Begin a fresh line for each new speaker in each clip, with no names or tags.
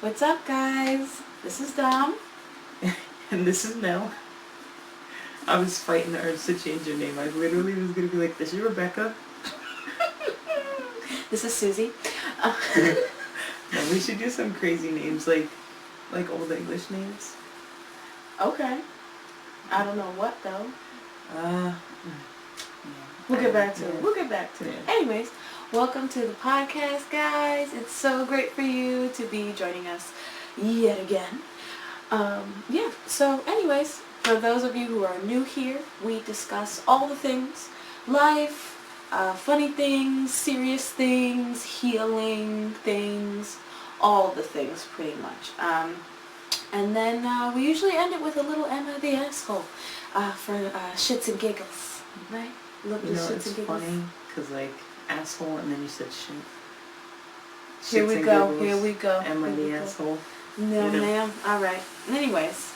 What's up, guys? This is Dom.
And this is Mel. I was fighting the urge to change your name. I literally was going to be like, this is Rebecca.
This is Susie.
No, we should do some crazy names, like Old English names.
Okay. I don't know what, though.
Yeah.
We'll get back to it. We'll get back to it.
Yeah.
Anyways, welcome to the podcast, guys. It's so great for you to be joining us yet again. So anyways, for those of you who are new here, we discuss all the things, life, funny things, serious things, healing things, all the things pretty much. And then we usually end it with a little Emma the asshole for shits and giggles, right? A little bit of shits
It's
and giggles.
funny, because asshole, and then you said shit.
Here we go. Here we go.
Emma the asshole.
No, ma'am. All right. Anyways,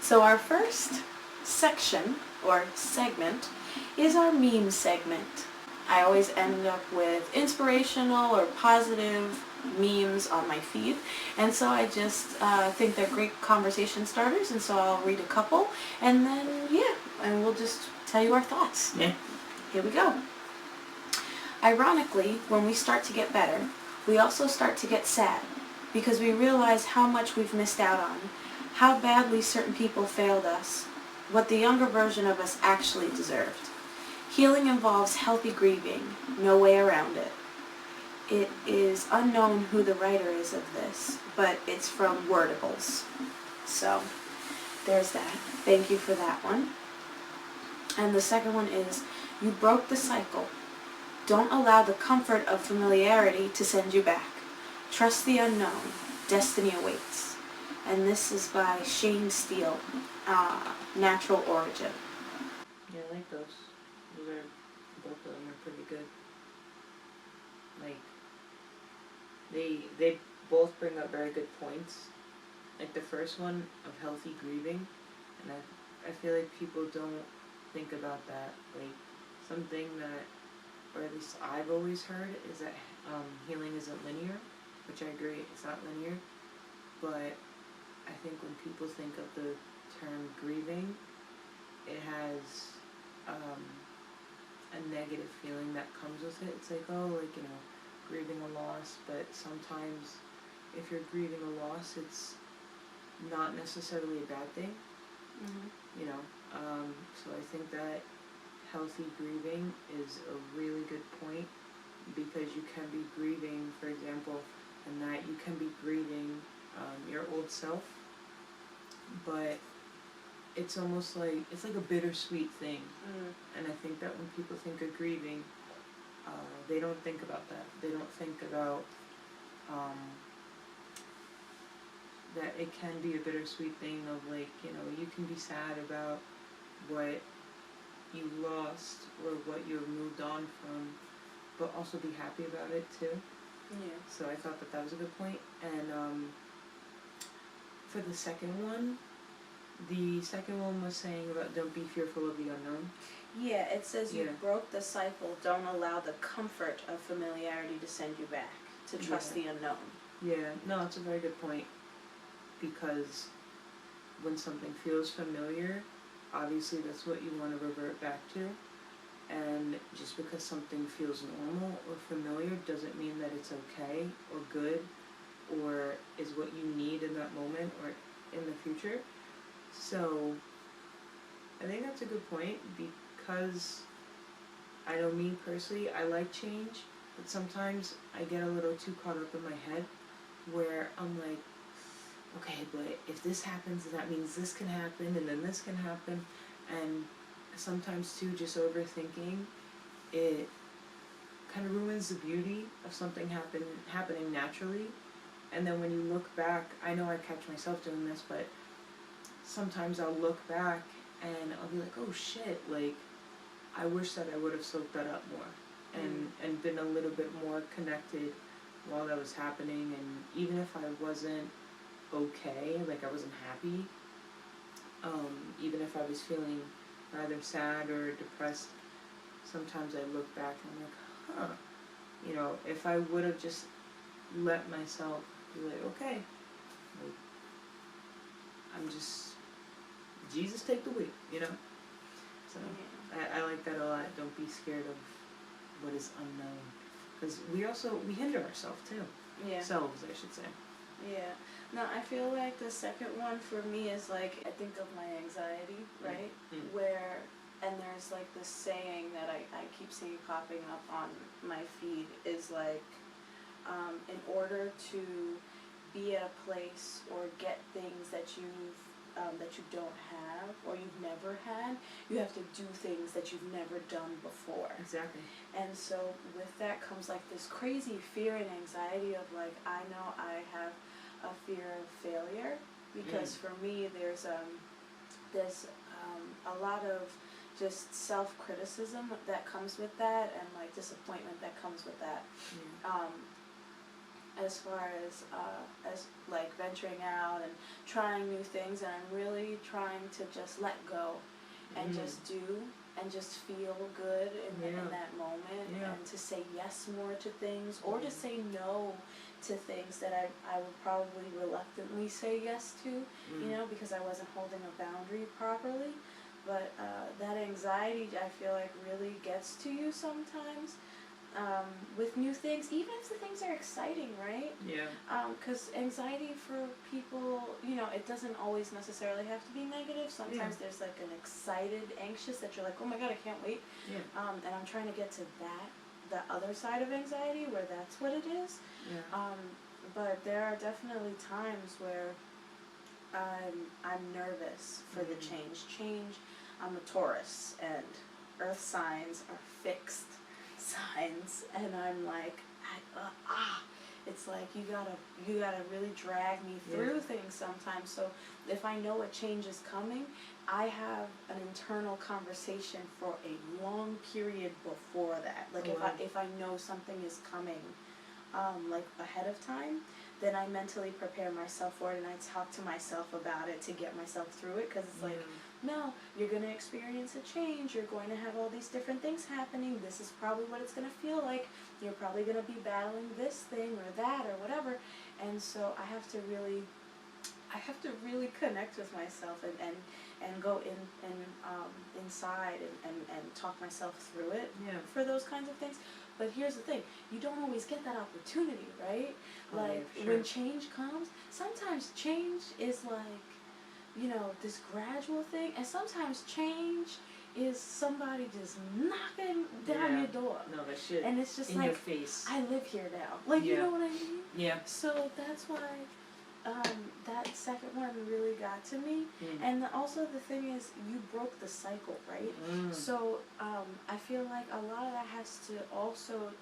so our first section or segment is our meme segment. I always end up with inspirational or positive memes on my feed, and so I just think they're great conversation starters, and so I'll read a couple, and then and we'll just tell you our thoughts.
Yeah.
Here we go. Ironically, when we start to get better, we also start to get sad, because we realize how much we've missed out on, how badly certain people failed us, what the younger version of us actually deserved. Healing involves healthy grieving, no way around it. It is unknown who the writer is of this, but it's from Wordables. So, there's that. Thank you for that one. And the second one is, you broke the cycle. Don't allow the comfort of familiarity to send you back. Trust the unknown. Destiny awaits. And this is by Shane Steele, Natural Origin.
Yeah, I like those. Both of them are pretty good. They both bring up very good points. Like the first one of healthy grieving, and I feel like people don't think about that. Like something that, or at least I've always heard, is that healing isn't linear, which I agree, it's not linear. But I think when people think of the term grieving, it has a negative feeling that comes with it. It's like, grieving a loss, but sometimes if you're grieving a loss, it's not necessarily a bad thing.
Mm-hmm.
So I think that healthy grieving is a really good point, because you can be grieving, for example, and that you can be grieving your old self, but it's almost like, it's like a bittersweet thing. And I think that when people think of grieving, they don't think about that. They don't think about that it can be a bittersweet thing of you can be sad about what you lost or what you have moved on from, but also be happy about it too.
Yeah.
So I thought that was a good point. And for the second one was saying about don't be fearful of the unknown.
Yeah, it says you
Yeah.
broke the cycle. Don't allow the comfort of familiarity to send you back. To trust the unknown.
Yeah, no, it's a very good point, because when something feels familiar, obviously that's what you want to revert back to. And just because something feels normal or familiar doesn't mean that it's okay or good or is what you need in that moment or in the future. So I think that's a good point, because I know me personally, I like change, but sometimes I get a little too caught up in my head where I'm like, okay, but if this happens, then that means this can happen, and then this can happen. And sometimes too, just overthinking, it kind of ruins the beauty of something happening naturally. And then when you look back, I know I catch myself doing this, but sometimes I'll look back and I'll be like, oh shit, I wish that I would have soaked that up more and been a little bit more connected while that was happening. And even if I wasn't okay, I wasn't happy, even if I was feeling rather sad or depressed, sometimes I look back and I'm like, if I would have just let myself be like, okay, like, I'm just, Jesus take the wheel, you know? So, I like that a lot. Don't be scared of what is unknown. Because we hinder ourselves too.
Yeah.
Selves, I should say.
Yeah. No, I feel like the second one for me is like, I think of my anxiety, right? Where, and there's like this saying that I keep seeing popping up on my feed is like, in order to be at a place or get things that you don't have or you've never had, you have to do things that you've never done before.
Exactly.
And so with that comes like this crazy fear and anxiety of like, I know I have a fear of failure because for me there's a lot of just self-criticism that comes with that and like disappointment that comes with that. As far as like venturing out and trying new things, and I'm really trying to just let go and just do and just feel good in that moment and to say yes more to things or to say no to things that I would probably reluctantly say yes to, you know, because I wasn't holding a boundary properly. But that anxiety, I feel like, really gets to you sometimes. With new things, even if the things are exciting, right?
Yeah.
Because anxiety for people, you know, it doesn't always necessarily have to be negative. Sometimes there's like an excited, anxious that you're like, oh my god, I can't wait.
Yeah.
And I'm trying to get to the other side of anxiety where that's what it is.
Yeah.
But there are definitely times where I'm nervous for the change. I'm a Taurus, and earth signs are fixed signs, and I'm like, it's like you gotta really drag me through things sometimes. So if I know a change is coming, I have an internal conversation for a long period before that. Like if I know something is coming, like ahead of time, then I mentally prepare myself for it and I talk to myself about it to get myself through it, because it's like, no, you're going to experience a change, you're going to have all these different things happening, this is probably what it's going to feel like, you're probably going to be battling this thing or that or whatever, and so I have to really connect with myself and go inside and talk myself through it for those kinds of things. But here's the thing, you don't always get that opportunity, right? Like, when change comes, sometimes change is like, you know, this gradual thing, and sometimes change is somebody just knocking down your door.
No, that shit.
And it's just
in
like,
your face.
I live here now. Like, you know what I mean?
Yeah.
So that's why that second one really got to me. And also the thing is, you broke the cycle, right? So I feel like a lot of that has to also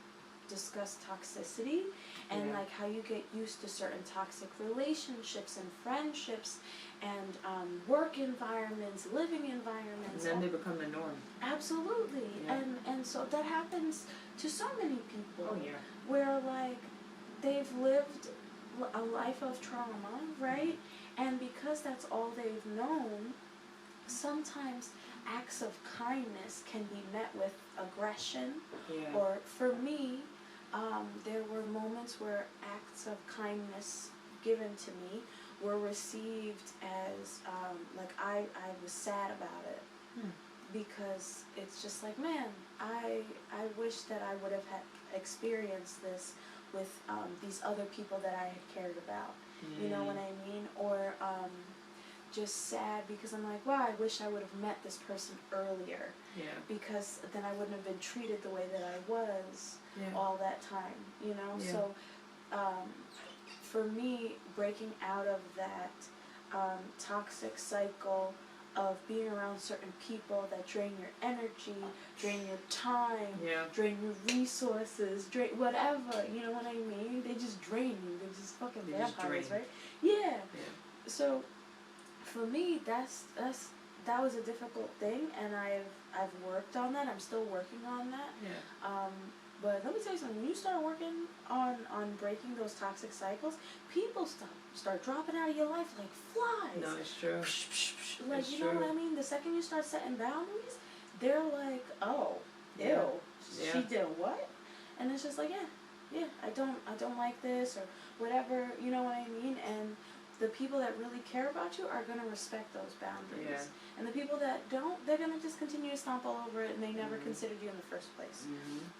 discuss toxicity and like how you get used to certain toxic relationships and friendships and work environments, living environments.
And then they become the norm.
Absolutely. And so that happens to so many people.
Oh yeah.
Where like they've lived a life of trauma, right? And because that's all they've known, sometimes acts of kindness can be met with aggression. Or for me, there were moments where acts of kindness given to me were received as like I was sad about it. Because it's just like, man, I wish that I would have had experienced this with these other people that I had cared about. You know what I mean? Or just sad because I'm like, wow, I wish I would have met this person earlier. Because then I wouldn't have been treated the way that I was all that time, you know? So for me, breaking out of that toxic cycle of being around certain people that drain your energy, drain your time, drain your resources, drain whatever, you know what I mean? They just drain you. They're just fucking vampires, right? Yeah. So for me, that was a difficult thing, and I've worked on that. I'm still working on that. But let me tell you something. When you start working on breaking those toxic cycles, people start dropping out of your life like flies.
No, it's true.
Like,
it's
you know what I mean? The second you start setting boundaries, they're like, oh, ew, she did what? And it's just like, yeah, I don't like this or whatever, you know what I mean? And the people that really care about you are gonna respect those boundaries.
Yeah.
And the people that don't, they're gonna just continue to stomp all over it and they never considered you in the first place.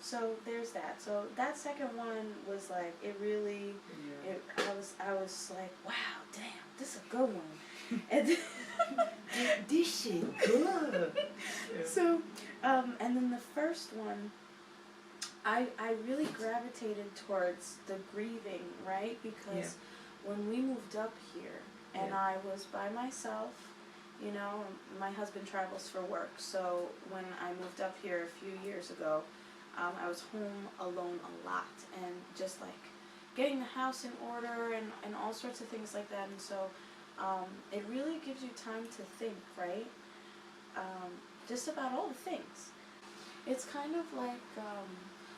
So there's that. So that second one was like, it really, I was like, wow, damn, this is a good one. And
this shit good.
So, and then the first one, I really gravitated towards the grieving, right? Because when we moved up here and I was by myself, you know, my husband travels for work, so when I moved up here a few years ago, I was home alone a lot and just like getting the house in order and all sorts of things like that. And so it really gives you time to think, right? Just about all the things. It's kind of like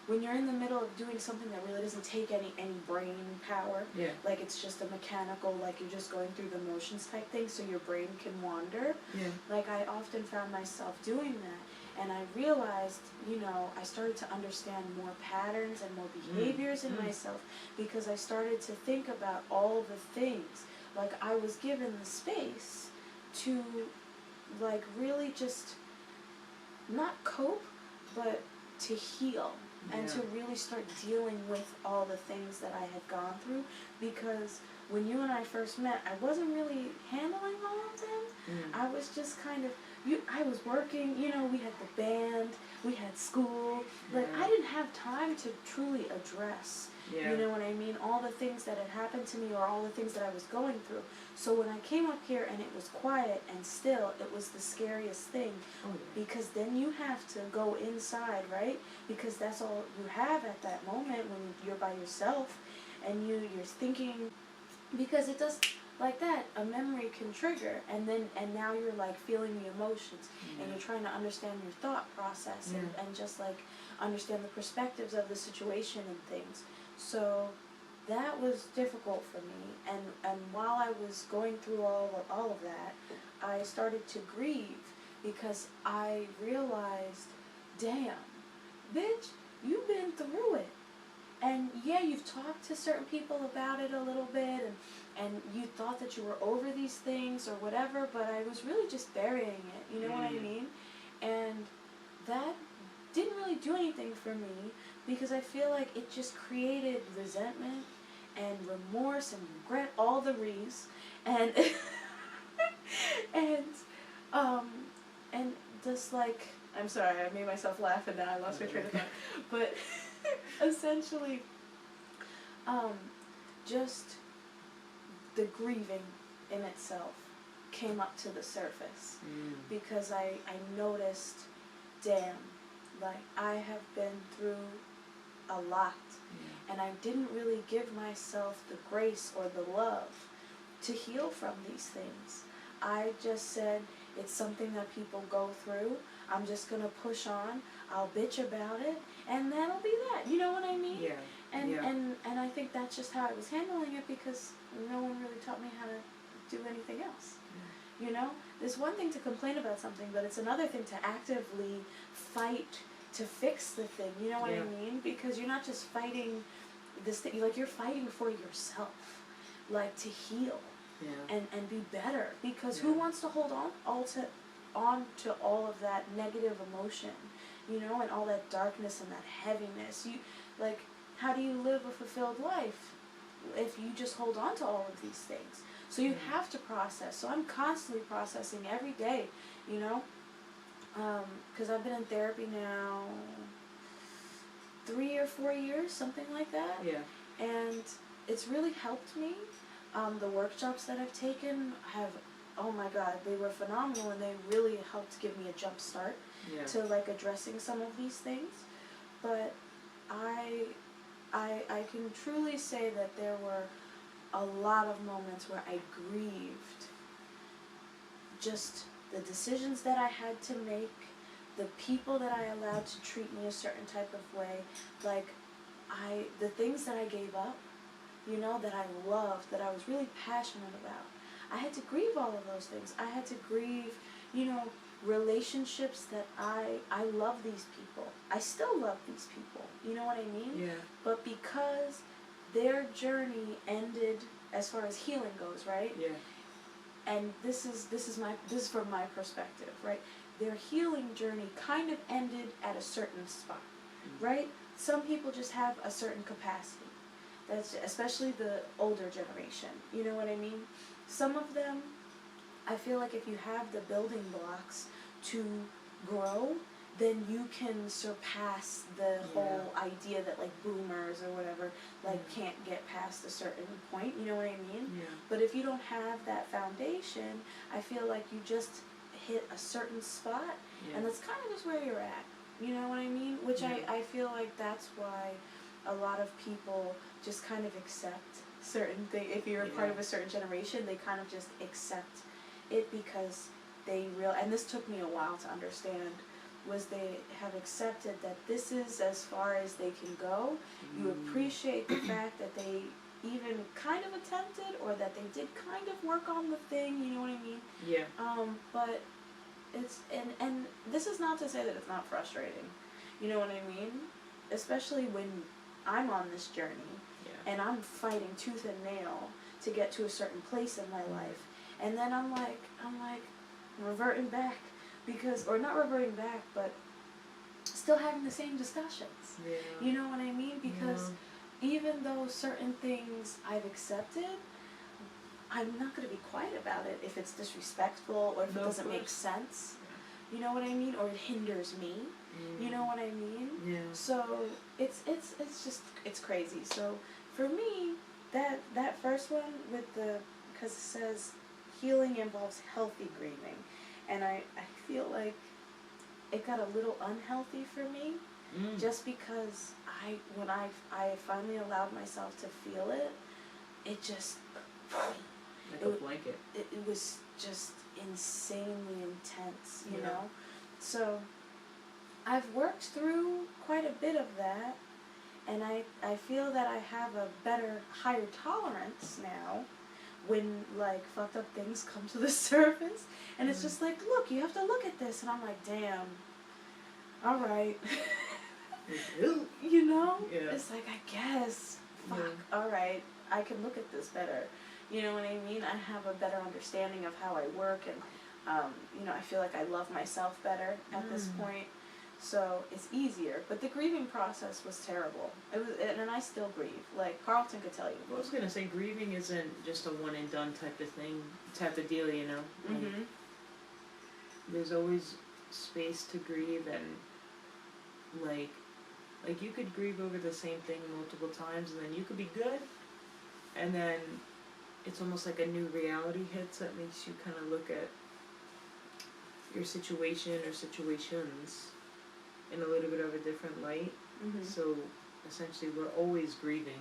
when you're in the middle of doing something that really doesn't take any brain power.
Yeah.
Like it's just a mechanical, like you're just going through the motions type thing, so your brain can wander.
Yeah.
Like I often found myself doing that, and I realized, you know, I started to understand more patterns and more behaviors in myself because I started to think about all the things. Like I was given the space to, like, really just not cope, but to heal and to really start dealing with all the things that I had gone through, because when you and I first met, I wasn't really handling all of them. I was just kind of, I was working, you know, we had the band, we had school, like I didn't have time to truly address, you know what I mean, all the things that had happened to me or all the things that I was going through. So when I came up here and it was quiet and still, it was the scariest thing, because then you have to go inside, right? Because that's all you have at that moment when you're by yourself and you're thinking, because it does like that, a memory can trigger, and now you're like feeling the emotions and you're trying to understand your thought process and just like understand the perspectives of the situation and things. So that was difficult for me, and while I was going through all of that, I started to grieve because I realized, damn, bitch, you've been through it. And yeah, you've talked to certain people about it a little bit, and you thought that you were over these things or whatever, but I was really just burying it, you know what I mean? And that didn't really do anything for me, because I feel like it just created resentment and remorse and regret, all the re's, and and just like, I'm sorry, I made myself laugh and now I lost my train of thought, but essentially, just the grieving in itself came up to the surface, because I noticed, damn, like I have been through a lot, and I didn't really give myself the grace or the love to heal from these things. I just said, it's something that people go through, I'm just gonna push on, I'll bitch about it, and that'll be that, you know what I mean? And I think that's just how I was handling it, because no one really taught me how to do anything else. You know, there's one thing to complain about something, but it's another thing to actively fight to fix the thing, you know what I mean? Because you're not just fighting this thing, like you're fighting for yourself, like to heal and be better, because who wants to hold on to all of that negative emotion, you know, and all that darkness and that heaviness? You, like, how do you live a fulfilled life if you just hold on to all of these things? So you have to process. So I'm constantly processing every day, you know, because I've been in therapy now 3 or 4 years, something like that. And it's really helped me. The workshops that I've taken have, oh my God, they were phenomenal, and they really helped give me a jump start to like addressing some of these things. But I can truly say that there were a lot of moments where I grieved just the decisions that I had to make, the people that I allowed to treat me a certain type of way, like the things that I gave up, you know, that I loved, that I was really passionate about. I had to grieve all of those things. I had to grieve, you know, relationships that I love these people. I still love these people, You know what I mean?
Yeah.
But because their journey ended as far as healing goes, right?
Yeah.
And this is from my perspective, right? Their healing journey kind of ended at a certain spot, right? Some people just have a certain capacity. That's especially the older generation. You know what I mean? Some of them, I feel like if you have the building blocks to grow, then you can surpass the whole idea that like boomers or whatever like can't get past a certain point. You know what I mean?
Yeah.
But if you don't have that foundation, I feel like you just hit a certain spot, and that's kind of just where you're at. You know what I mean? Which I feel like that's why a lot of people just kind of accept certain things. If you're a part of a certain generation, they kind of just accept it because they and this took me a while to understand, was they have accepted that this is as far as they can go. You appreciate the fact that they even kind of attempted, or that they did kind of work on the thing, you know what I mean?
Yeah.
But it's, and this is not to say that it's not frustrating, you know what I mean? Especially when I'm on this journey, and I'm fighting tooth and nail to get to a certain place in my life, and then I'm like reverting back, because, or not reverting back, but still having the same discussions.
Yeah.
You know what I mean? Because even though certain things I've accepted, I'm not going to be quiet about it if it's disrespectful, or if it doesn't make sense. You know what I mean? Or it hinders me. You know what I mean?
Yeah.
So it's just, it's crazy. So for me, that first one with the, because it says healing involves healthy grieving, and I feel like it got a little unhealthy for me, just because when I finally allowed myself to feel it, it just
like a blanket.
It was just insanely intense, you know? So I've worked through quite a bit of that, and I feel that I have a better, higher tolerance now when like fucked up things come to the surface, and it's just like, look, you have to look at this, and I'm like, damn, all right. You know?
Yeah.
It's like, I guess, fuck, all right, I can look at this better. You know what I mean? I have a better understanding of how I work, and you know, I feel like I love myself better at this point. So it's easier. But the grieving process was terrible. It was, and I still grieve. Like Carlton could tell you.
I was gonna say, grieving isn't just a one and done type of thing, type of deal, you know. Like, there's always space to grieve, and like you could grieve over the same thing multiple times, and then you could be good, and then it's almost like a new reality hits that makes you kind of look at your situation or situations in a little bit of a different light. So essentially we're always grieving,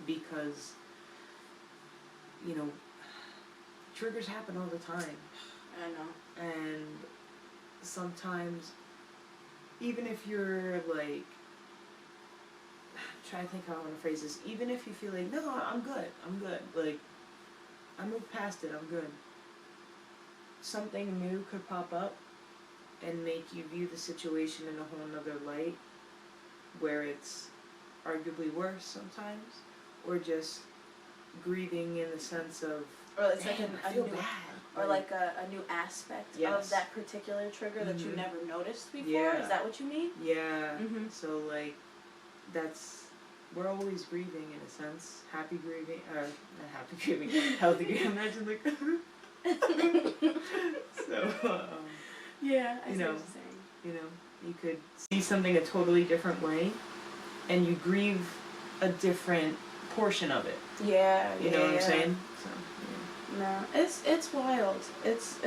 because, you know, triggers happen all the time.
I know.
And sometimes, even if you're like, try to think how I want to phrase this, even if you feel like, no, I'm good, like, I moved past it, I'm good, something new could pop up and make you view the situation in a whole nother light, where it's arguably worse sometimes, or just grieving in the sense of,
or it's like
I feel bad.
Or like a new aspect of that particular trigger that you never noticed before. Is that what you mean?
Yeah. So like, we're always grieving in a sense. Happy grieving, or not happy grieving, healthy grieving. Imagine like, so
yeah, I
you
see
know,
what you're saying.
You know, you could see something a totally different way, and you grieve a different portion of it.
Yeah,
you know what I'm saying? So,
no, it's wild. It's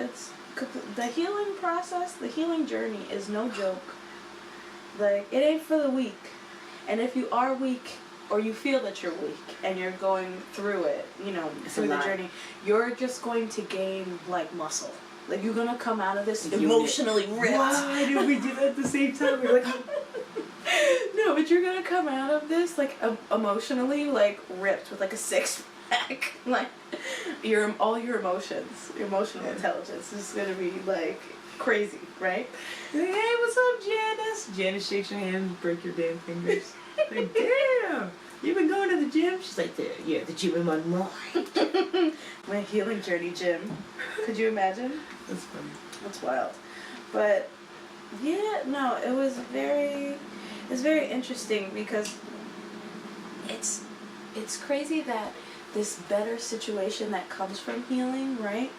the healing process, the healing journey is no joke. Like, it ain't for the weak. And if you are weak, or you feel that you're weak, and you're going through it, you know, through the journey, you're just going to gain, like, muscle. Like, you're gonna come out of this emotionally ripped.
Why did we do that at the same time? We're like,
no, but you're gonna come out of this, like, emotionally, like, ripped with, like, a six-pack. Like, all your emotions, your emotional intelligence is gonna be, like, crazy, right?
Like, hey, what's up, Janice? Janice shakes her hand, break your damn fingers. Like, damn, you been going to the gym? She's like, yeah, the gym in my mind.
My healing journey gym. Could you imagine?
That's funny.
That's wild. But yeah, no, it's very interesting because it's crazy that this better situation that comes from healing, right,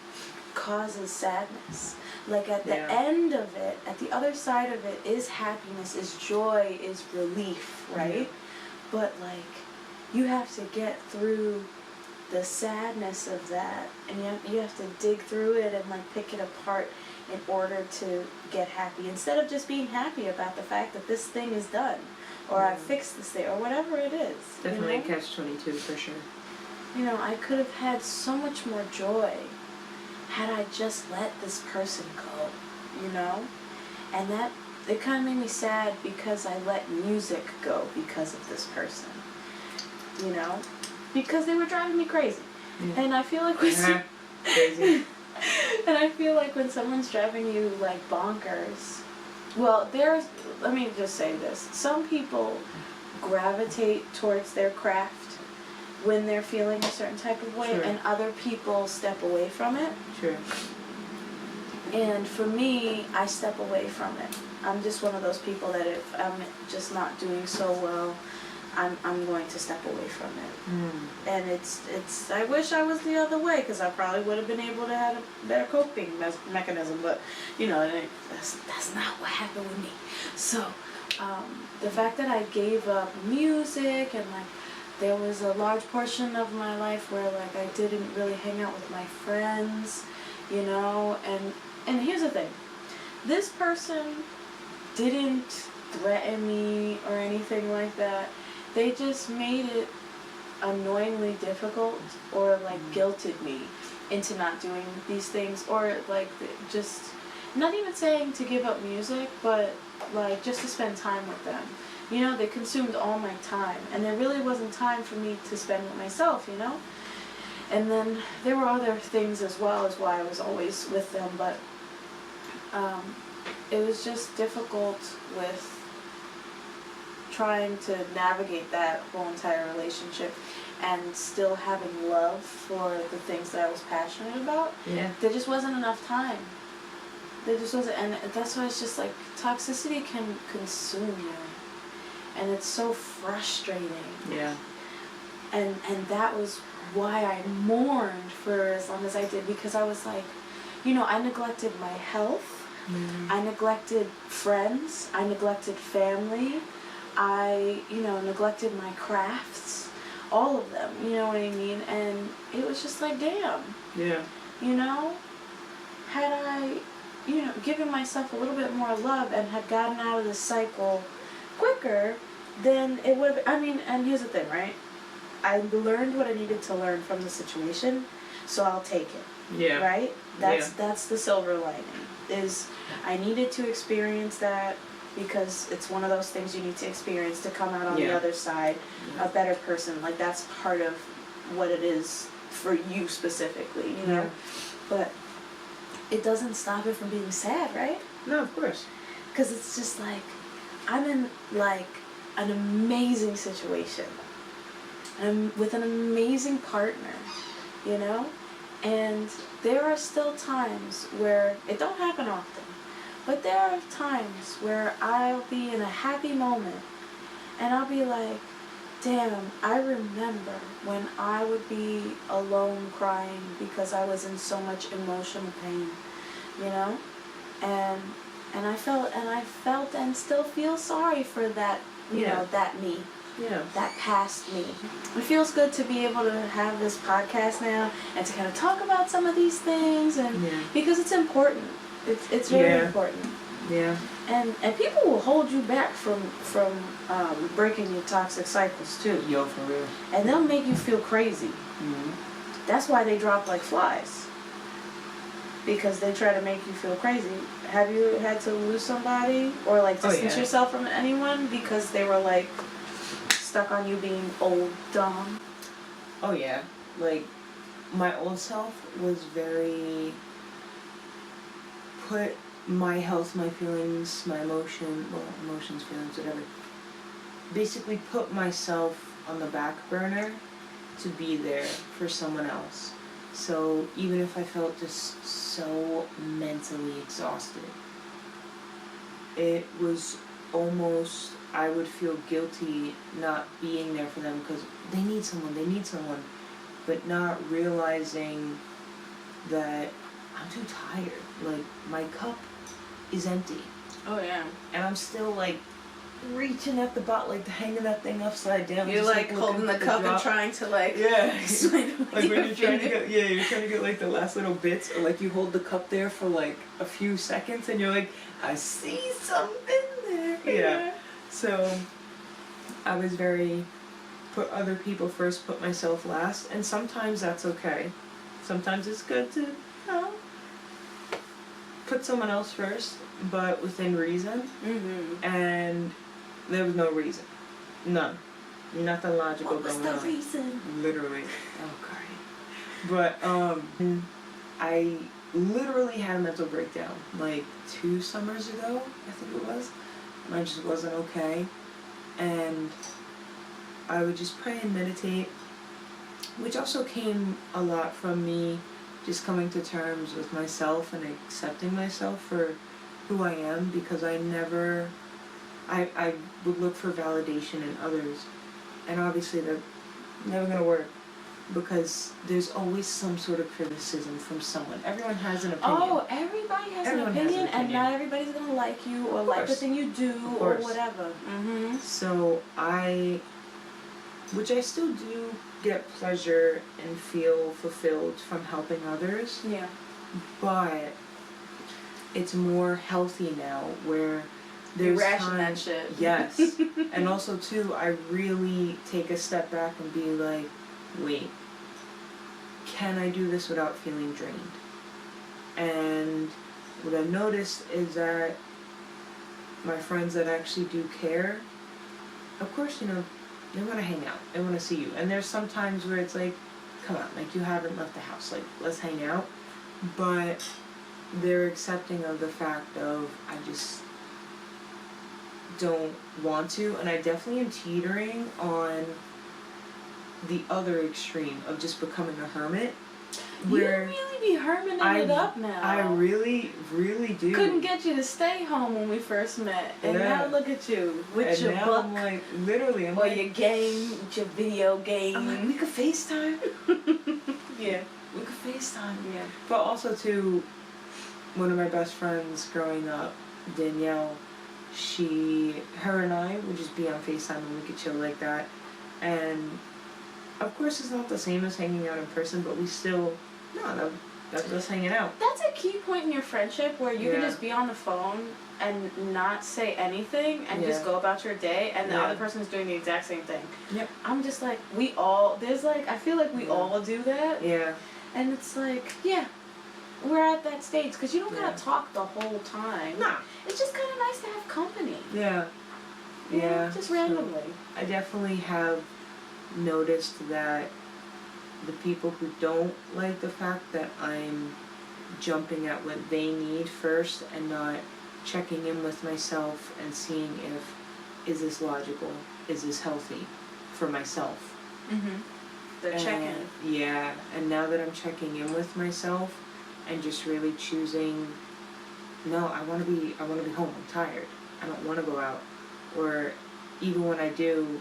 causes sadness. Like at the end of it, at the other side of it is happiness, is joy, is relief, right?
Yeah.
But like you have to get through the sadness of that, and you have to dig through it and like pick it apart in order to get happy, instead of just being happy about the fact that this thing is done, or I fixed this thing, or whatever it is.
Definitely a catch-22 for sure.
You know, I could have had so much more joy had I just let this person go, you know? And that, it kind of made me sad because I let music go because of this person, you know? Because they were driving me crazy. Yeah. And I feel like
crazy.
And I feel like when someone's driving you like bonkers, well, let me just say this. Some people gravitate towards their craft when they're feeling a certain type of way, sure, and other people step away from it.
Sure.
And for me, I step away from it. I'm just one of those people that if I'm just not doing so well, I'm going to step away from it. And it's I wish I was the other way, because I probably would have been able to have a better coping mechanism, but you know, that's not what happened with me. So the fact that I gave up music, and like there was a large portion of my life where like I didn't really hang out with my friends, you know, and here's the thing, this person didn't threaten me or anything like that. They just made it annoyingly difficult, or like guilted me into not doing these things, or like just not even saying to give up music, but like just to spend time with them. You know, they consumed all my time, and there really wasn't time for me to spend with myself, you know? And then there were other things as well as why I was always with them, but it was just difficult with trying to navigate that whole entire relationship and still having love for the things that I was passionate about.
Yeah.
There just wasn't enough time. There just wasn't, and that's why it's just like toxicity can consume you, and it's so frustrating.
Yeah.
And that was why I mourned for as long as I did, because I was like, you know, I neglected my health, I neglected friends, I neglected family, I, you know, neglected my crafts, all of them, you know what I mean? And it was just like, damn. Yeah. You know? Had I, you know, given myself a little bit more love and had gotten out of this cycle quicker, then it would have, I mean, and here's the thing, right? I learned what I needed to learn from the situation, so I'll take it. Yeah. Right? That's the silver lining, is I needed to experience that, because it's one of those things you need to experience to come out on the other side a better person. Like, that's part of what it is for you specifically, you know? But it doesn't stop it from being sad, right?
No, of course.
Because it's just like, I'm in like an amazing situation. I'm with an amazing partner, you know? And there are still times where, it don't happen often, but there are times where I'll be in a happy moment and I'll be like, damn, I remember when I would be alone crying because I was in so much emotional pain, you know? And I felt and still feel sorry for that, you know, that me. Yeah. That past me. It feels good to be able to have this podcast now and to kind of talk about some of these things, and because it's important. It's very important. Yeah. And people will hold you back from breaking your toxic cycles too.
Yo, for real.
And they'll make you feel crazy. Mm-hmm. That's why they drop like flies. Because they try to make you feel crazy. Have you had to lose somebody or like distance yourself from anyone because they were like stuck on you being old, dumb?
Oh yeah. Like, my old self was very put my health, my feelings, my emotions, feelings, whatever. Basically put myself on the back burner to be there for someone else. So even if I felt just so mentally exhausted, it was almost, I would feel guilty not being there for them because they need someone, but not realizing that I'm too tired. Like, my cup is empty.
Oh, yeah.
And I'm still, like, reaching at the bottle, like, hanging that thing upside down.
You're,
just,
like holding the cup and trying to, like,
yeah.
swing with
Like, when
your
you're trying to
finger.
get, you're trying to get, like, the last little bits, or, like, you hold the cup there for, like, a few seconds, and you're like, I see something there. Yeah. So, I was very, put other people first, put myself last, and sometimes that's okay. Sometimes it's good to, put someone else first, but within reason.
Mm-hmm.
And there was no reason. None. Nothing logical
What was
going
the
on.
reason?
Literally. Oh, God. But, I literally had a mental breakdown, like, 2 summers ago, I think it was. And I just wasn't okay. And I would just pray and meditate, which also came a lot from me just coming to terms with myself and accepting myself for who I am, because I would look for validation in others, and obviously that's never gonna work, because there's always some sort of criticism from someone. Everyone has an opinion.
Oh, everybody has an opinion, and not everybody's gonna like you or like the thing you do or whatever. Mm-hmm.
So which I still do get pleasure and feel fulfilled from helping others.
Yeah.
But it's more healthy now, where there's
ration that shit.
Yes. And also too, I really take a step back and be like, wait, can I do this without feeling drained? And what I've noticed is that my friends that actually do care, of course, they want to hang out, they want to see you. And there's some times where it's like, come on, like, you haven't left the house, like, let's hang out. But they're accepting of the fact of, I just don't want to, and I definitely am teetering on the other extreme of just becoming a hermit. Where
you really be hermiting it up now.
I really, really do.
Couldn't get you to stay home when we first met, and now look at you with
and
your
now
book,
I'm like, literally,
or your game, your video game.
I'm like, we could FaceTime.
Yeah,
we could FaceTime.
Yeah.
But also too, one of my best friends growing up, Danielle, her and I would just be on FaceTime and we could chill like that. And of course it's not the same as hanging out in person, but we still, that's us hanging out.
That's a key point in your friendship where you can just be on the phone and not say anything and just go about your day, and the other person is doing the exact same thing.
Yep.
I'm just like, I feel like we all do that.
Yeah.
And it's like, we're at that stage, because you don't gotta talk the whole time.
Nah.
It's just kind of nice to have company.
Yeah. Yeah.
Just randomly.
So I definitely have noticed that the people who don't like the fact that I'm jumping at what they need first and not checking in with myself and seeing is this logical, is this healthy for myself.
Mm-hmm. They're checking.
Yeah, and now that I'm checking in with myself and just really choosing, no, I want to be home, I'm tired, I don't want to go out. Or even when I do,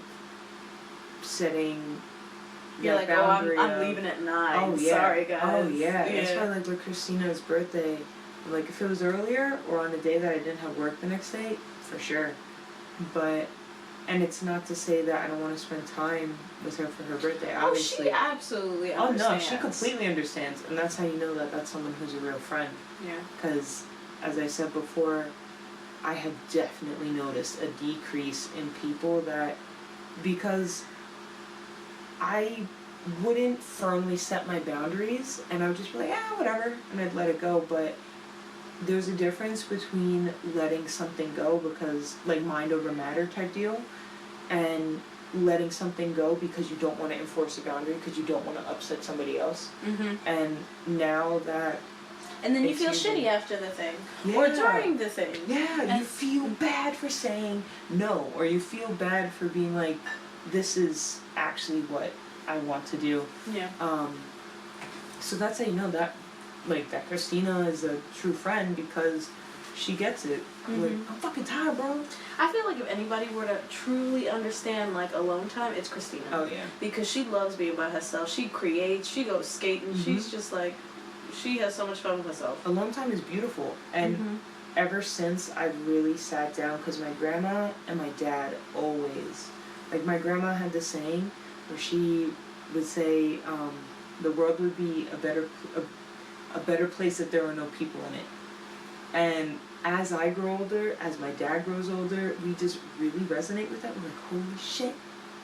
setting
you're like, I'm leaving at 9.
Oh, yeah.
Sorry, guys.
Oh, yeah. That's why, like, with Christina's birthday, like, if it was earlier or on a day that I didn't have work the next day, for sure. But, and it's not to say that I don't want to spend time with her for her birthday, obviously.
Oh, she absolutely understands.
Oh, no, she completely understands. And that's how you know that that's someone who's a real friend.
Yeah.
Because, as I said before, I have definitely noticed a decrease in people that, because I wouldn't firmly set my boundaries, and I would just be like, whatever, and I'd let it go. But there's a difference between letting something go because, like, mind over matter type deal, and letting something go because you don't want to enforce a boundary, because you don't want to upset somebody else.
Mm-hmm.
And now that
And then you
It's
feel
usually-
shitty after the thing.
Yeah.
Or during the thing.
Yeah, you
And-
feel bad for saying no, or you feel bad for being like, this is actually what I want to do.
Yeah.
So that's how you know that, like, that Christina is a true friend, because she gets it. Like, I'm fucking tired, bro.
I feel like if anybody were to truly understand, like, alone time, it's Christina.
Oh, yeah.
Because she loves being by herself. She creates, she goes skating, she's just like, she has so much fun with herself.
Alone time is beautiful. And ever since I've really sat down, because my grandma and my dad always, like, my grandma had this saying where she would say, the world would be a better place if there were no people in it. And as I grow older, as my dad grows older, we just really resonate with that. We're like, holy shit,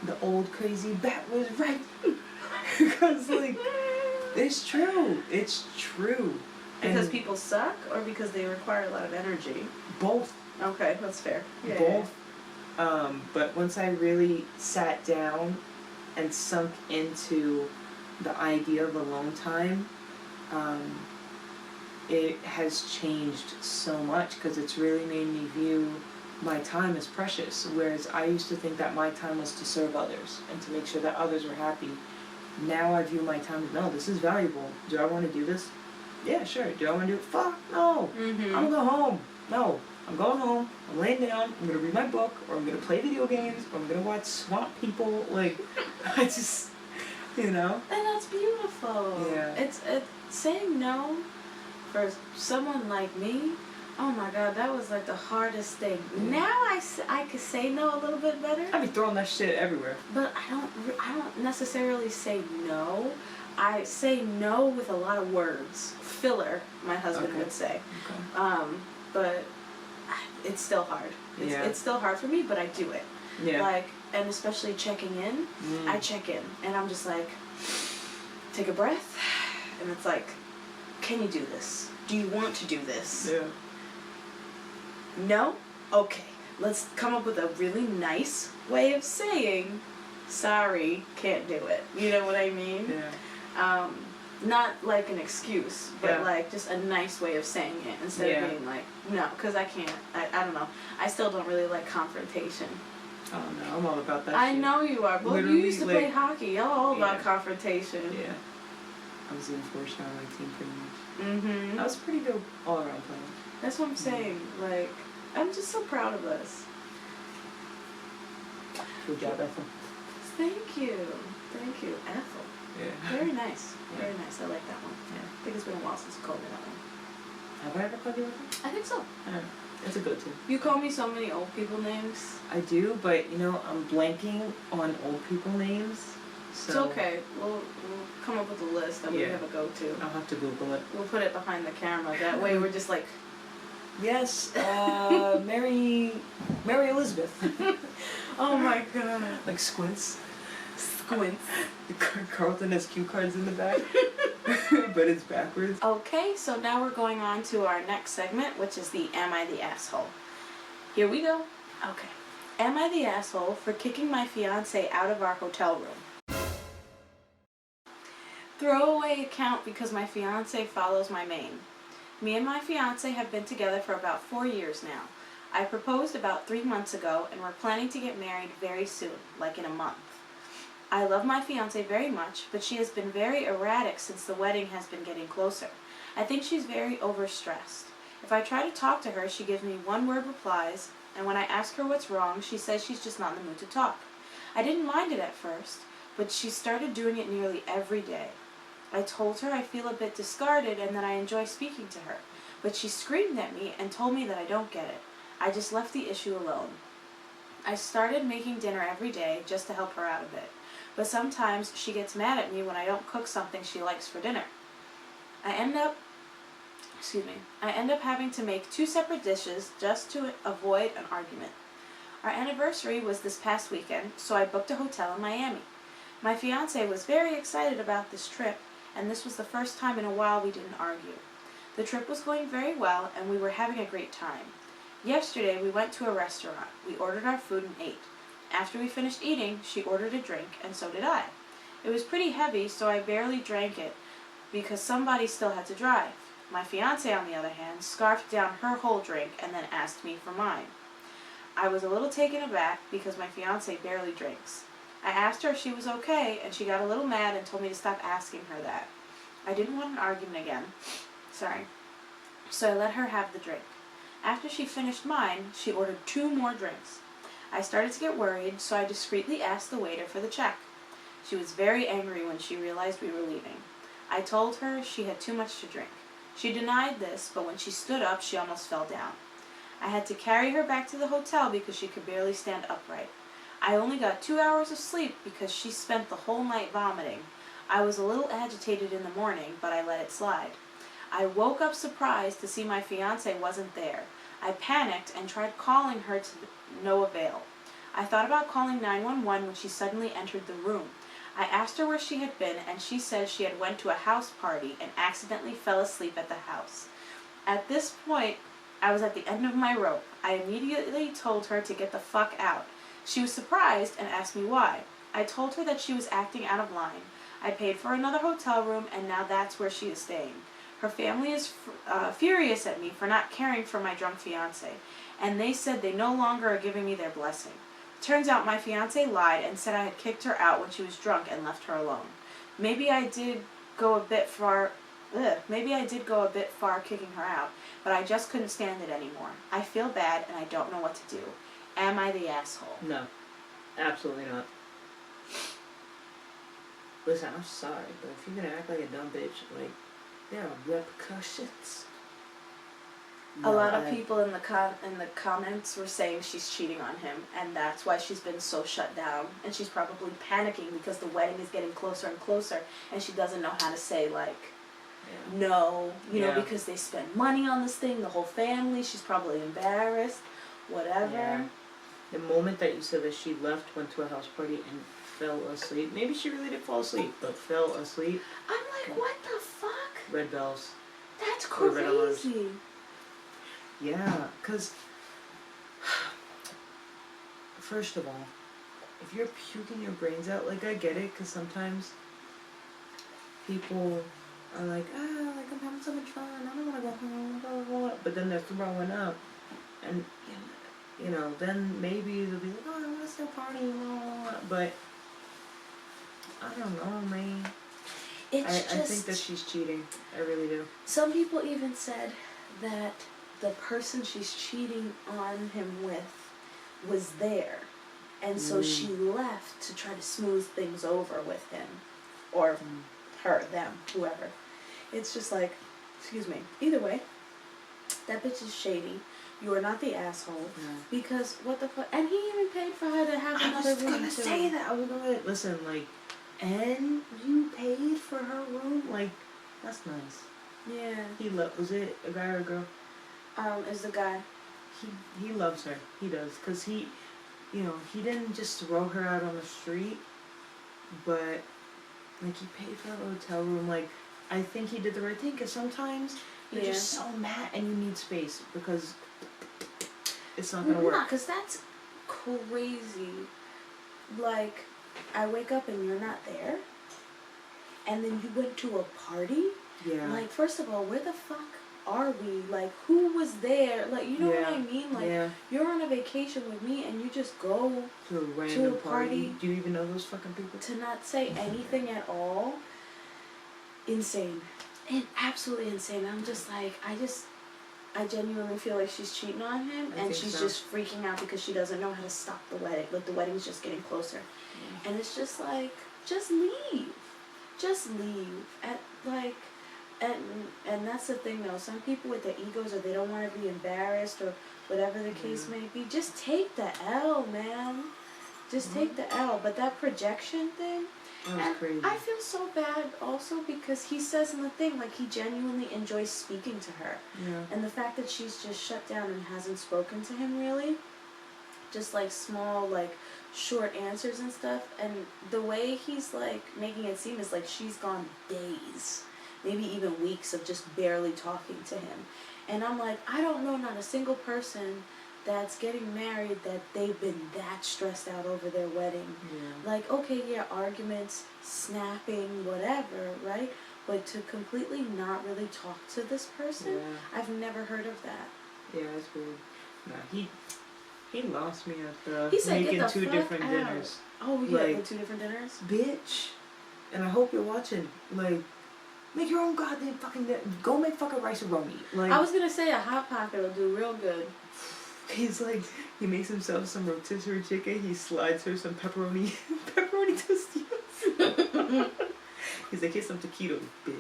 the old crazy bat was right. Because, like, it's true. It's true.
Because
And
people suck, or because they require a lot of energy?
both.
Okay, that's fair. Yeah.
Both. But once I really sat down and sunk into the idea of alone time, it has changed so much, because it's really made me view my time as precious. Whereas I used to think that my time was to serve others and to make sure that others were happy. Now I view my time as, no, this is valuable. Do I want to do this? Yeah, sure. Do I want to do it? Fuck, no. I'm gonna go home. No. I'm going home, I'm laying down, I'm gonna read my book, or I'm gonna play video games, or I'm gonna watch swamp people, like, I just, you know?
And that's beautiful.
Yeah.
It's saying no for someone like me, oh my god, that was like the hardest thing. Now I could say no a little bit better.
I be throwing that shit everywhere.
But I don't necessarily say no. I say no with a lot of words. Filler, my husband would say.
Okay.
But it's still hard. It's still hard for me, but I do it.
Yeah.
Like, and especially checking in. I check in, and I'm just like, take a breath, and it's like, can you do this? Do you want to do this?
Yeah.
No? Okay. Let's come up with a really nice way of saying, sorry, can't do it. You know what I mean?
Yeah.
Not like an excuse, but
Yeah.
like just a nice way of saying it instead of being like, no, because I can't. I don't know. I still don't really like confrontation.
Oh no, I'm all about that
I
shit.
know you are. Well, you
Literally,
used to play
like-
hockey. Y'all all about
Yeah.
confrontation.
Yeah. I was the enforcer on my team pretty much. I was pretty good all around playing.
That's what I'm saying. Like, I'm just so proud of us.
Good job, Ethel.
Thank you. Thank you. Ethel.
Yeah.
Very nice.
Yeah.
Very nice. I like that one.
Yeah.
I think it's been a while since you called me that one.
Have I ever called you Ethel?
I think so.
Yeah. It's a go-to.
You call me so many old people names.
I do, but you know, I'm blanking on old people names. So
It's okay. We'll come up with a list that we
Yeah.
have a go-to.
I'll have to Google it.
We'll put it behind the camera. That way we're just like,
Yes, Mary Elizabeth.
oh my god.
Like Squints.
Squints.
Carlton has cue cards in the back, but it's backwards.
Okay, so now we're going on to our next segment, which is the Am I the Asshole? Here we go. Okay. Am I the asshole for kicking my fiance out of our hotel room? Throwaway account because my fiance follows my main. Me and my fiance have been together for about 4 years now. I proposed about 3 months ago and we're planning to get married very soon, like in a month. I love my fiance very much, but she has been very erratic since the wedding has been getting closer. I think she's very overstressed. If I try to talk to her, she gives me one-word replies, and when I ask her what's wrong, she says she's just not in the mood to talk. I didn't mind it at first, but she started doing it nearly every day. I told her I feel a bit discarded and that I enjoy speaking to her, but she screamed at me and told me that I don't get it. I just left the issue alone. I started making dinner every day just to help her out a bit, but sometimes she gets mad at me when I don't cook something she likes for dinner. I end up having to make 2 separate dishes just to avoid an argument. Our anniversary was this past weekend, so I booked a hotel in Miami. My fiance was very excited about this trip, and this was the first time in a while we didn't argue. The trip was going very well, and we were having a great time. Yesterday, we went to a restaurant. We ordered our food and ate. After we finished eating, she ordered a drink, and so did I. It was pretty heavy, so I barely drank it, because somebody still had to drive. My fiance, on the other hand, scarfed down her whole drink and then asked me for mine. I was a little taken aback because my fiance barely drinks. I asked her if she was okay, and she got a little mad and told me to stop asking her that. I didn't want an argument again. Sorry. So I let her have the drink. After she finished mine, she ordered 2 more drinks. I started to get worried, so I discreetly asked the waiter for the check. She was very angry when she realized we were leaving. I told her she had too much to drink. She denied this, but when she stood up, she almost fell down. I had to carry her back to the hotel because she could barely stand upright. I only got 2 hours of sleep because she spent the whole night vomiting. I was a little agitated in the morning, but I let it slide. I woke up surprised to see my fiance wasn't there. I panicked and tried calling her to no avail. I thought about calling 911 when she suddenly entered the room. I asked her where she had been, and she said she had went to a house party and accidentally fell asleep at the house. At this point, I was at the end of my rope. I immediately told her to get the fuck out. She was surprised and asked me why. I told her that she was acting out of line. I paid for another hotel room, and now that's where she is staying. Her family is furious at me for not caring for my drunk fiance, and they said they no longer are giving me their blessing. Turns out my fiance lied and said I had kicked her out when she was drunk and left her alone. Maybe I did go a bit far kicking her out, but I just couldn't stand it anymore. I feel bad and I don't know what to do. Am I the asshole?
No, absolutely not. Listen, I'm sorry, but if you're gonna act like a dumb bitch, like, there are repercussions.
A lot of people in the comments were saying she's cheating on him, and that's why she's been so shut down. And she's probably panicking because the wedding is getting closer and closer, and she doesn't know how to say, like, no, you know, because they spend money on this thing, the whole family. She's probably embarrassed, whatever.
Yeah. The moment that you said that she left, went to a house party, and fell asleep, maybe she really did fall asleep, but fell asleep.
I'm like, what the fuck?
Red bells.
That's
Or red alarms.
crazy.
Yeah, because, first of all, if you're puking your brains out, like, I get it, because sometimes people are like, like, I'm having so much fun, I don't want to go home, blah, blah, blah. But then they're throwing up, and, you know, then maybe they'll be like, oh, I want to still party, blah, blah, blah. But, I don't know, man. I think that she's cheating. I really do.
Some people even said that the person she's cheating on him with was there, and so she left to try to smooth things over with him, or her, them, whoever. It's just like, excuse me. Either way, that bitch is shady. You are not the asshole, because what the fuck? And he even paid for her to have another room. I was gonna say that. I was gonna
listen, like, and you paid for her room, like, that's nice.
Yeah.
Was it a guy or a girl?
Is the guy.
He loves her. He does. Because he didn't just throw her out on the street, but, like, he paid for a hotel room. Like, I think he did the right thing, because sometimes you're just so mad and you need space, because it's not going to work.
Nah, because that's crazy. Like, I wake up and you're not there, and then you went to a party?
Yeah.
Like, first of all, where the fuck are we? Like, who was there? Like, you know what I mean? Like, you're on a vacation with me and you just go
to a random party. Do you even know those fucking people?
To not say anything at all. Insane. Absolutely insane. I'm just like, I genuinely feel like she's cheating on him, and she's just freaking out because she doesn't know how to stop the wedding. Like, the wedding's just getting closer. And it's just like, just leave. Just leave. And that's the thing, though. Some people with their egos, or they don't want to be embarrassed, or whatever the case may be, just take the L, man. Just take the L. But that projection thing,
that was crazy.
I feel so bad also because he says in the thing, like, he genuinely enjoys speaking to her.
Yeah.
And the fact that she's just shut down and hasn't spoken to him really, just like small, like, short answers and stuff, and the way he's, like, making it seem is like she's gone days, maybe even weeks of just barely talking to him. And I'm like, I don't know not a single person that's getting married that they've been that stressed out over their wedding. Like, okay, arguments, snapping, whatever, right? but to completely not really talk to this person,
Yeah.
I've never heard of that.
Yeah, it's weird. Nah, he lost me at the
He said,
making
"Get the
two
fuck
different
out."
dinners.
Oh, yeah,
Like,
the 2 different dinners?
bitch. And I hope you're watching. Like, make your own goddamn fucking dinner. Go make fucking rice-a-roni. Like,
I was gonna say a Hot Pocket will do real good.
he's like, he makes himself some rotisserie chicken. He slides her some pepperoni Tostitos. He's like, here's some taquitos, bitch.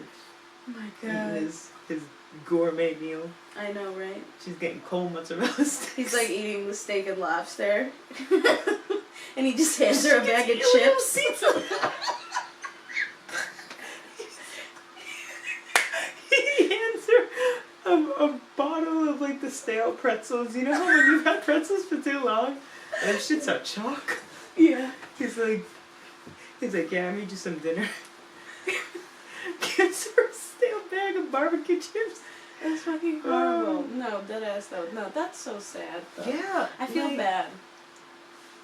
Oh my
Eating
god.
his gourmet meal.
I know, right?
She's getting cold mozzarella sticks.
He's like eating the steak and lobster. And he just hands her a bag of chips.
He hands her a bottle of like the stale pretzels. You know how when you've had pretzels for too long, them shits are chalk.
Yeah.
He's like, yeah, I made you some dinner. Gives her a stale bag of barbecue chips.
That's fucking horrible. No, deadass though. No, that's so sad though.
Yeah.
I feel
like,
bad.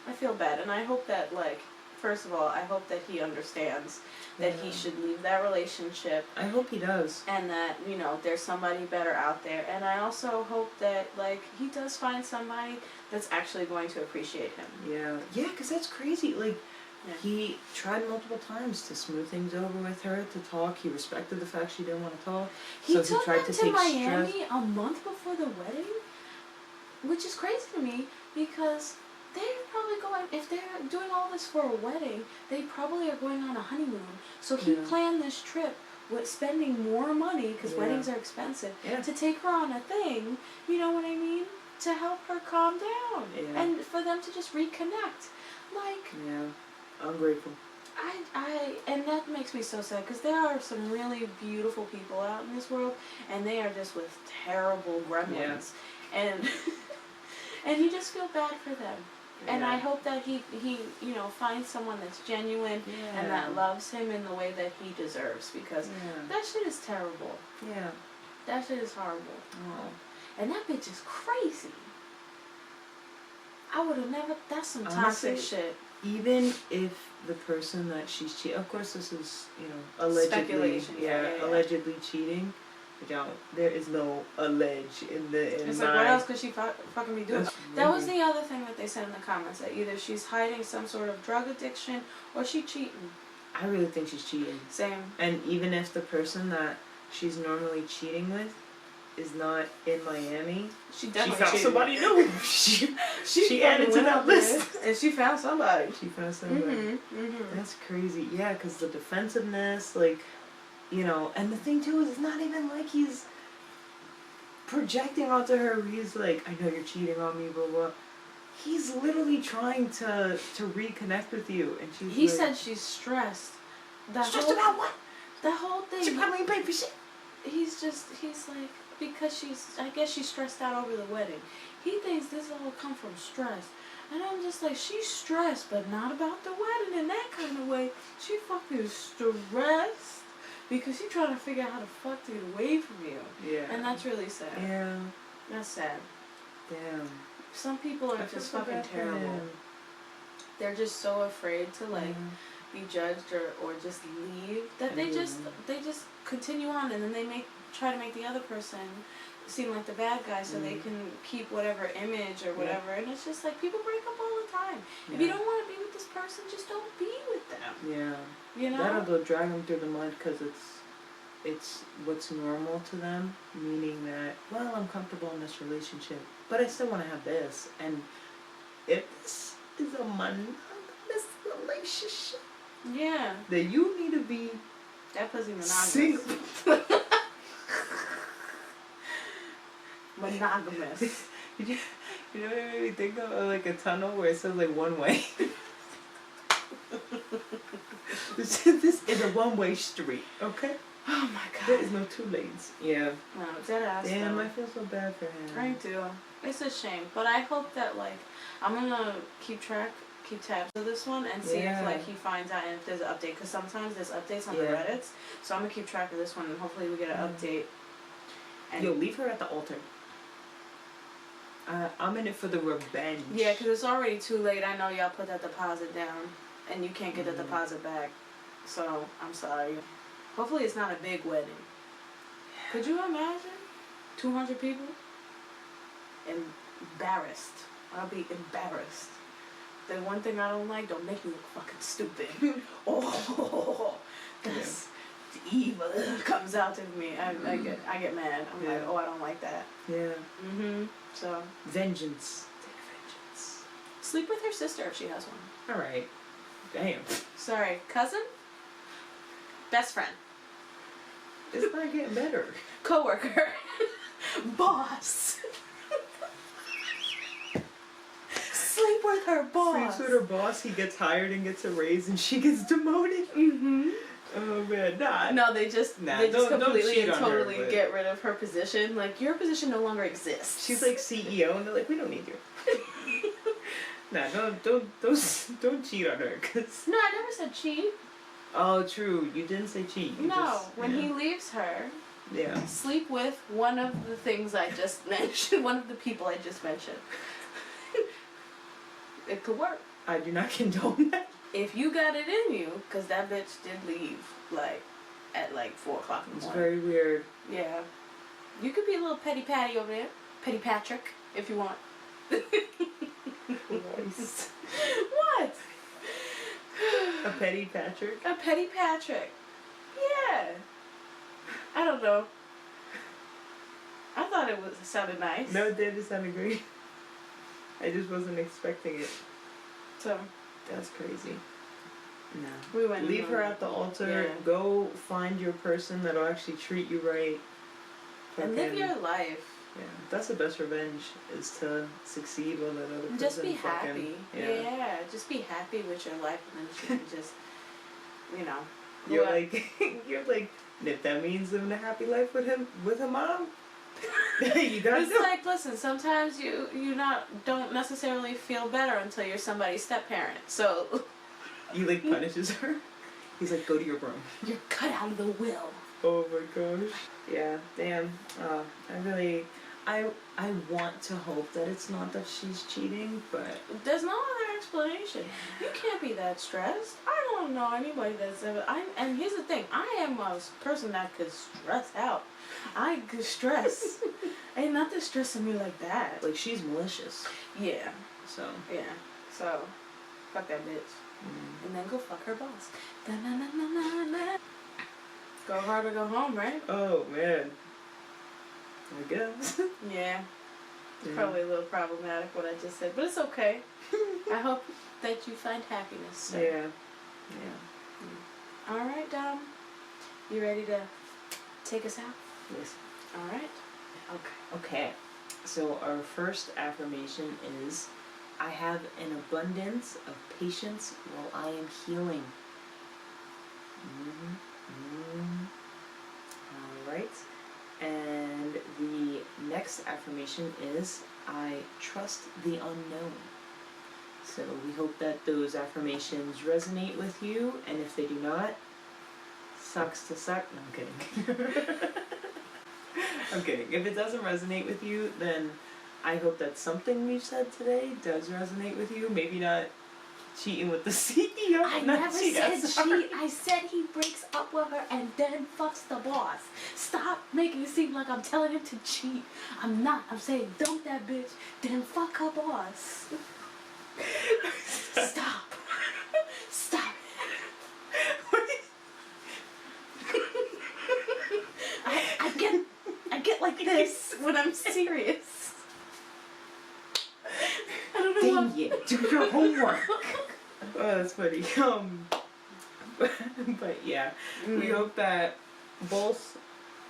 I feel bad, and I hope that, like, first of all, I hope that he understands that he should leave that relationship.
I hope he does.
And that, you know, there's somebody better out there. And I also hope that, like, he does find somebody that's actually going to appreciate him.
Yeah. Yeah, because that's crazy. Like,
Yeah.
he tried multiple times to smooth things over with her, to talk. He respected the fact she didn't want to talk.
He
So
took
he tried
them
to
to
take
Miami
stress.
a month before the wedding, which is crazy to me because they're probably going, if they're doing all this for a wedding, they probably are going on a honeymoon. So he planned this trip with spending more money, because weddings are expensive, to take her on a thing, you know what I mean? To help her calm down.
Yeah.
And for them to just reconnect. Like,
Yeah. Ungrateful.
and that makes me so sad, because there are some really beautiful people out in this world, and they are just with terrible gremlins. And and you just feel bad for them. And I hope that he you know, finds someone that's genuine and that loves him in the way that he deserves, because that shit is terrible.
Yeah.
That shit is horrible.
Oh.
And that bitch is crazy. I would have never, that's some
Honestly,
toxic shit.
Even if the person that she's cheating, of course this is, you know, allegedly,
Speculation,
allegedly cheating. There is no allege in
It's like, what else could she fucking be doing? That was the other thing that they said in the comments, that either she's hiding some sort of drug addiction or she cheating.
I really think she's cheating.
Same.
And even if the person that she's normally cheating with is not in Miami,
She definitely
found
cheated.
somebody new. she added to
went
that
out there,
list.
and she found somebody.
She found somebody. That's crazy. Yeah, because the defensiveness, like, you know, and the thing too is, it's not even like he's projecting onto her. He's like, I know you're cheating on me, blah blah. He's literally trying to reconnect with you, and she's.
He
like,
said she's stressed.
Stressed about what?
The whole thing.
She probably ain't paid for shit.
He's like, because I guess she's stressed out over the wedding. He thinks this all come from stress. And I'm just like, she's stressed, but not about the wedding in that kind of way. She fucking stressed because she's trying to figure out how to fuck to get away from you.
Yeah.
And that's really sad.
Yeah.
That's sad.
Damn.
Some people are just fucking terrible. They're just so afraid to, like, be judged or just leave that they just continue on, and then they try to make the other person seem like the bad guy so they can keep whatever image or whatever. And it's just like, people break up all the time. If you don't want to be with this person, just don't be with them.
Yeah.
You know?
That'll go drag them through the mud because it's what's normal to them, meaning that, well, I'm comfortable in this relationship, but I still want to have this. And if this is a monogamous relationship, then you need to be
that pussy monogamous.
single.
Monogamous.
You know what I mean? Think of like a tunnel where it says like one way. This is a one-way street, okay?
Oh my god.
There is no two lanes. Yeah.
No, dead ass.
Damn,
though.
I feel so bad for him.
I do. It's a shame, but I hope that, like, I'm gonna keep tabs of this one and see if, like, he finds out and if there's an update, because sometimes there's updates on the Reddits, so I'm gonna keep track of this one and hopefully we get an update. And
yo, leave her at the altar. I'm in it for the revenge.
yeah, because it's already too late. I know y'all put that deposit down and you can't get the deposit back, so I'm sorry. Hopefully it's not a big wedding. Could you imagine? 200 people? Embarrassed. I'll be embarrassed. The one thing I don't like, don't make me look fucking stupid. Oh, that's the evil comes out of me. I get mad. I'm like, oh, I don't like that.
Yeah.
So.
Vengeance. Take vengeance.
Sleep with her sister if she has one.
Alright. Damn.
Sorry, cousin? Best friend.
It's not getting better.
Coworker. Boss. Sleep with her boss.
Sleeps with her boss, he gets hired and gets a raise, and she gets demoted. Oh man,
No, they just completely
cheat
and
on her,
totally
but
get rid of her position. Like, your position no longer exists.
she's like CEO, and they're like, we don't need you. Nah, don't cheat on her, cause.
No, I never said cheat.
Oh, true. You didn't say cheat. You
When he leaves her,
yeah,
sleep with one of the things I just mentioned, one of the people I just mentioned. It could work.
I do not condone that.
If you got it in you, because that bitch did leave, like, at like 4 o'clock in the
It's
morning.
very weird.
Yeah. You could be a little petty patty over there. Petty Patrick, if you want. What?
A petty Patrick?
A petty Patrick. Yeah. I don't know. I thought it sounded nice.
No, it did. It sounded great. I just wasn't expecting it.
So.
That's crazy. No.
We went
Leave her at the altar.
Yeah.
Go find your person that'll actually treat you right.
And live your life.
Yeah, that's the best revenge, is to succeed while that other person
Just be
fucking,
happy. Yeah, just be happy with your life, and then you can just, you know.
You're like, and if that means living a happy life with her mom, you gotta
It's like, listen, sometimes you don't necessarily feel better until you're somebody's step parent. So
he like punishes her. He's like, go to your room.
You're cut out of the will.
Oh my gosh. Yeah, damn. I want to hope that it's not that she's cheating, but
there's no other explanation. You can't be that stressed. I don't know anybody that's ever. And here's the thing. I am a person that could stress out. I could stress. Ain't nothing stressing me like that.
like she's malicious.
Yeah.
So.
Yeah. So, fuck that bitch. And then go fuck her boss. Da-na-na-na-na-na. Go hard or go home, right?
Oh man. I guess.
Yeah. It's probably a little problematic what I just said, but it's okay. I hope that you find happiness. So.
Yeah.
All right, Dom. You ready to take us out?
Yes.
All right.
Okay. So our first affirmation is, I have an abundance of patience while I am healing. All right. And the next affirmation is, I trust the unknown. So we hope that those affirmations resonate with you, and if they do not, sucks to suck. No, I'm kidding. I'm kidding. If it doesn't resonate with you, then I hope that something we've said today does resonate with you. Maybe not cheating with the CEO.
I never said cheat. I said he breaks up with her and then fucks the boss. Stop making it seem like I'm telling him to cheat. I'm not. I'm saying dump that bitch, then fuck her boss. Stop. Stop. I get like this when I'm serious. I don't know
Dang it, do your homework. Oh, that's funny. But yeah, we hope that both,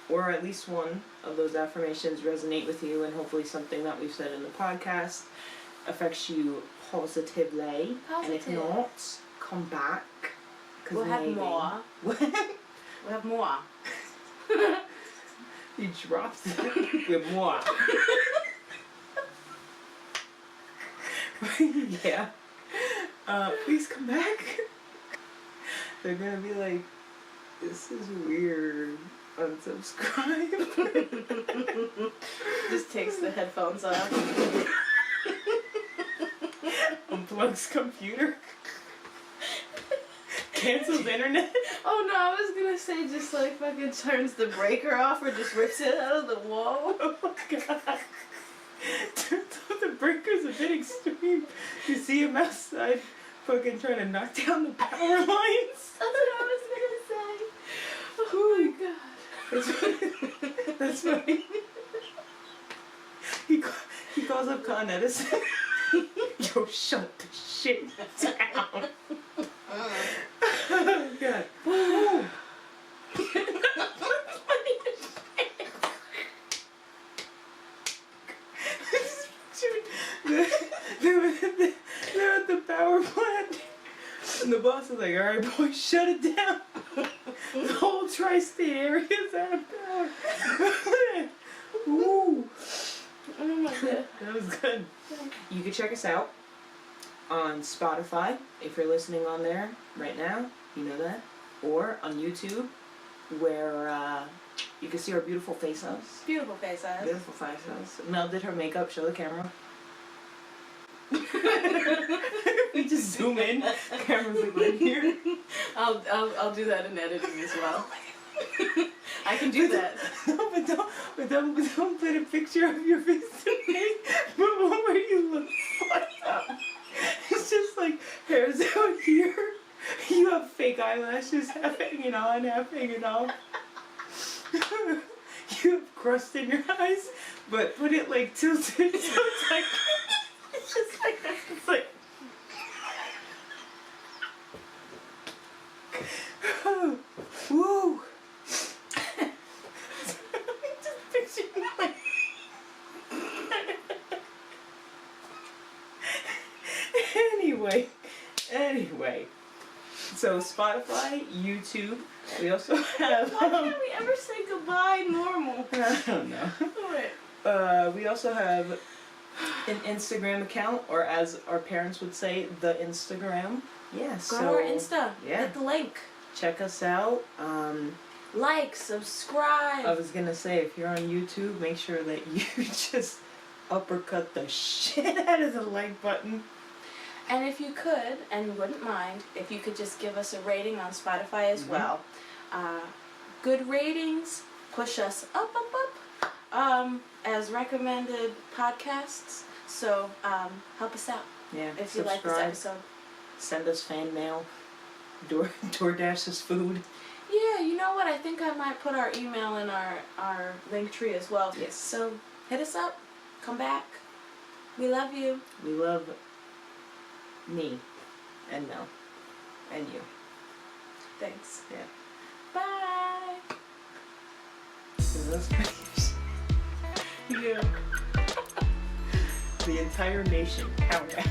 or at least one of those affirmations resonate with you, and hopefully something that we've said in the podcast affects you positively. And if not, come back.
We'll have more. We'll have more.
You dropped it with more. Yeah. Please come back. They're gonna be like, this is weird. Unsubscribe.
Just takes the headphones off.
Unplugs computer. cancels internet.
Oh no, I was gonna say just like fucking turns the breaker off or just rips it out of the wall.
Oh my god. Turns out the breaker's a bit extreme. You see him outside fucking trying to knock down the power lines.
That's what I was gonna say. Oh my god.
That's funny. He calls up Con Edison. Yo, shut the shit down. Oh god. Woo. They're at the power plant, and the boss is like, "All right, boys, shut it down. The whole tri-state area is out of power." Woo!
Oh my god.
That was good. You can check us out on Spotify if you're listening on there right now. You know that, or on YouTube, where you can see our beautiful faces.
Beautiful face eyes.
Beautiful faces. Mel did her makeup. Show the camera. We just zoom in. Camera's like right here.
I'll do that in editing as well. I can do that.
No, but don't put a picture of your face to me. But one where you look fucked up. It's just like hair's out here. You have fake eyelashes, half hanging on, half hanging off. You have crust in your eyes, but put it like tilted so it's like it's just like this. It's like woo. Just picture my anyway. So Spotify, YouTube. We also have.
Why can't we ever say goodbye normal?
I don't know.
What?
We also have an Instagram account, or as our parents would say, the Instagram. Yeah.
Go to our Insta.
Yeah.
Hit the link.
Check us out.
Like, subscribe.
I was gonna say, if you're on YouTube, make sure that you just uppercut the shit out of the like button.
And if you could, and you wouldn't mind, if you could just give us a rating on Spotify as well. Good ratings push us up, as recommended podcasts. So help us out
Yeah.
if you like this episode.
Send us fan mail. DoorDash us food.
Yeah, you know what? I think I might put our email in our link tree as well.
Yes.
So hit us up. Come back. We love you.
We love me and Mel and you.
Thanks.
Yeah.
Bye.
Yeah. The entire nation. Count out.